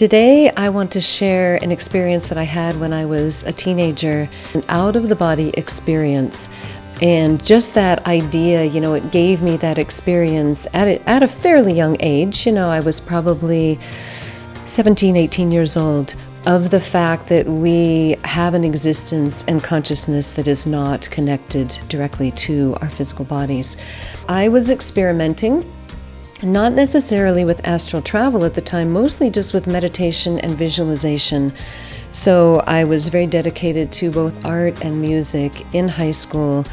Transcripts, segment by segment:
Today, I want to share an experience that I had when I was a teenager, an out-of-the-body experience. And just that idea, it gave me that experience at a fairly young age. I was probably 17, 18 years old, of the fact that we have an existence and consciousness that is not connected directly to our physical bodies. I was experimenting, not necessarily with astral travel at the time, mostly just with meditation and visualization. So I was very dedicated to both art and music in high school,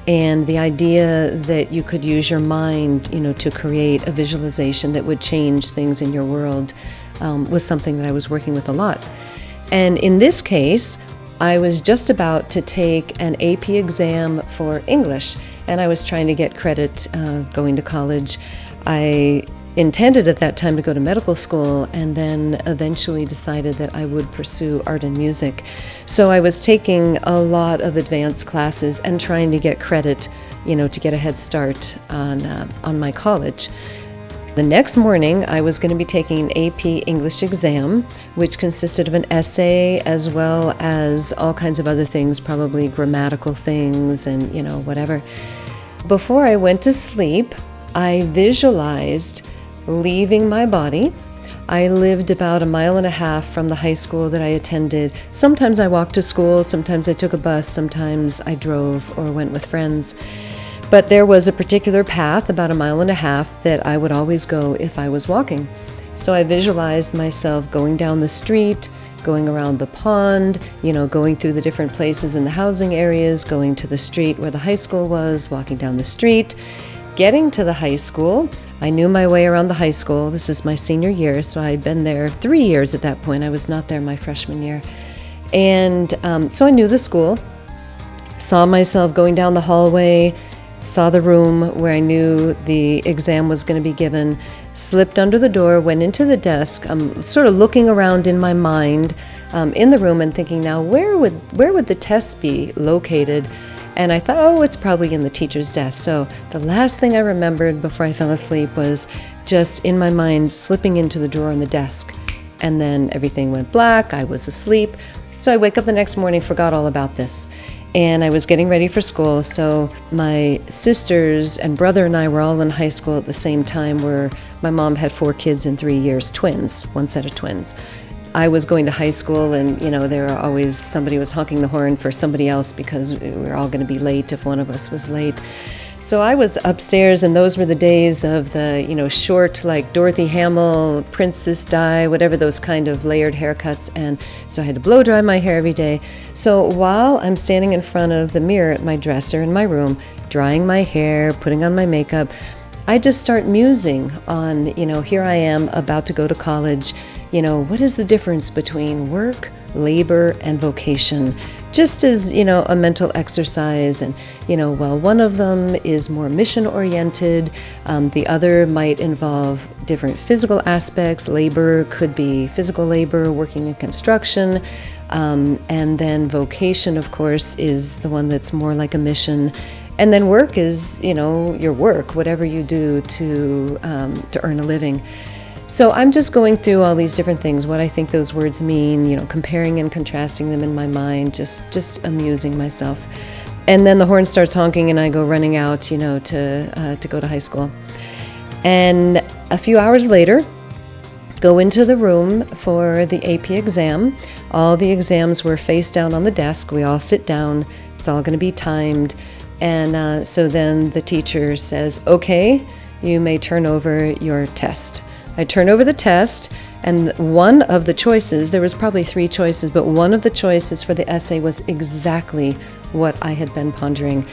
and the idea that you could use your mind, to create a visualization that would change things in your world was something that I was working with a lot. And in this case, I was just about to take an AP exam for English, and I was trying to get credit going to college. I intended at that time to go to medical school, and then eventually decided that I would pursue art and music. So I was taking a lot of advanced classes and trying to get credit, to get a head start on my college. The next morning, I was going to be taking an AP English exam, which consisted of an essay as well as all kinds of other things, probably grammatical things and, whatever. Before I went to sleep, I visualized leaving my body. I lived about 1.5 miles from the high school that I attended. Sometimes I walked to school, sometimes I took a bus, sometimes I drove or went with friends. But there was a particular path, about 1.5 miles, that I would always go if I was walking. So I visualized myself going down the street, going around the pond, going through the different places in the housing areas, going to the street where the high school was, walking down the street. Getting to the high school, I knew my way around the high school. This is my senior year, so I'd been there 3 years at that point. I was not there my freshman year. And so I knew the school, saw myself going down the hallway, saw the room where I knew the exam was going to be given, slipped under the door, went into the desk, sort of looking around in my mind in the room and thinking, now where would the test be located? And I thought, it's probably in the teacher's desk. So the last thing I remembered before I fell asleep was just in my mind slipping into the drawer on the desk. And then everything went black. I was asleep. So I wake up the next morning, forgot all about this. And I was getting ready for school. So my sisters and brother and I were all in high school at the same time, where my mom had 4 kids in 3 years, twins, one set of twins. I was going to high school, and there were always somebody was honking the horn for somebody else because we were all going to be late if one of us was late. So I was upstairs, and those were the days of the short, like Dorothy Hamill, Princess Di, whatever, those kind of layered haircuts. And so I had to blow dry my hair every day. So while I'm standing in front of the mirror at my dresser in my room, drying my hair, putting on my makeup, I just start musing on, here I am about to go to college. What is the difference between work, labor, and vocation? Just as, a mental exercise. And, one of them is more mission-oriented. The other might involve different physical aspects. Labor could be physical labor, working in construction. And then vocation, of course, is the one that's more like a mission. And then work is, your work, whatever you do to earn a living. So I'm just going through all these different things, what I think those words mean, comparing and contrasting them in my mind, just amusing myself. And then the horn starts honking, and I go running out, to go to high school. And a few hours later, go into the room for the AP exam. All the exams were face down on the desk. We all sit down. It's all going to be timed. And so then the teacher says, okay, you may turn over your test. I turn over the test, and one of the choices, there was probably 3 choices, but one of the choices for the essay was exactly what I had been pondering.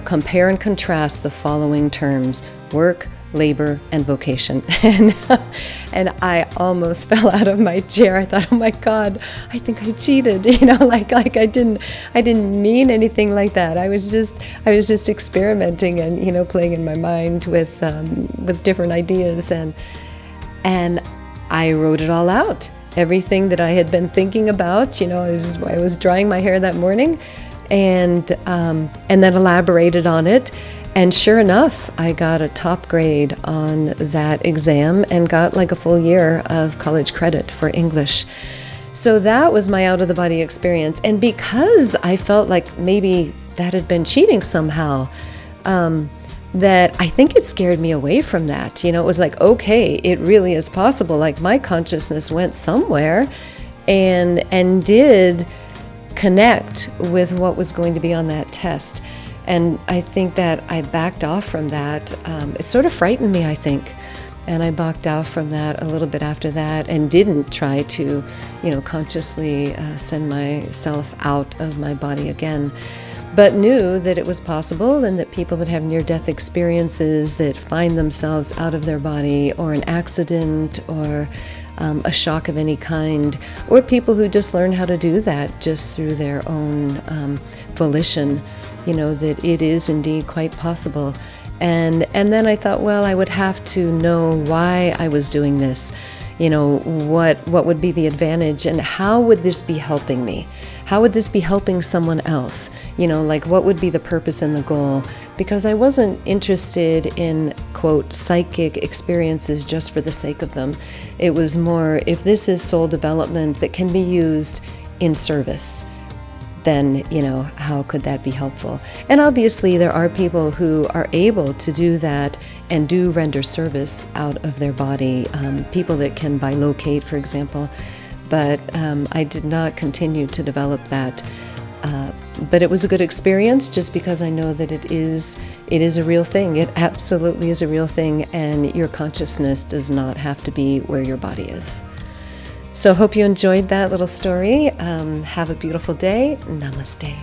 Compare and contrast the following terms: work, labor, and vocation. And I almost fell out of my chair. I thought, oh my God, I think I cheated. Like I didn't mean anything like that. I was just experimenting and playing in my mind with different ideas, and I wrote it all out. Everything that I had been thinking about, as I was drying my hair that morning, and then elaborated on it. And sure enough, I got a top grade on that exam and got like a full year of college credit for English. So that was my out-of-the-body experience. And because I felt like maybe that had been cheating somehow, that I think it scared me away from that. It was like, okay, it really is possible. Like my consciousness went somewhere and did connect with what was going to be on that test. And I think that I backed off from that. It sort of frightened me, I think. And I backed off from that a little bit after that and didn't try to, consciously send myself out of my body again. But knew that it was possible, and that people that have near-death experiences that find themselves out of their body, or an accident, or a shock of any kind, or people who just learn how to do that just through their own volition, that it is indeed quite possible. And then I thought, well, I would have to know why I was doing this. What would be the advantage, and how would this be helping me? How would this be helping someone else? Like what would be the purpose and the goal? Because I wasn't interested in, quote, psychic experiences just for the sake of them. It was more, if this is soul development that can be used in service, then, how could that be helpful? And obviously there are people who are able to do that and do render service out of their body, people that can bilocate, for example. But I did not continue to develop that. But it was a good experience just because I know that it is a real thing. It absolutely is a real thing, and your consciousness does not have to be where your body is. So hope you enjoyed that little story. Have a beautiful day. Namaste.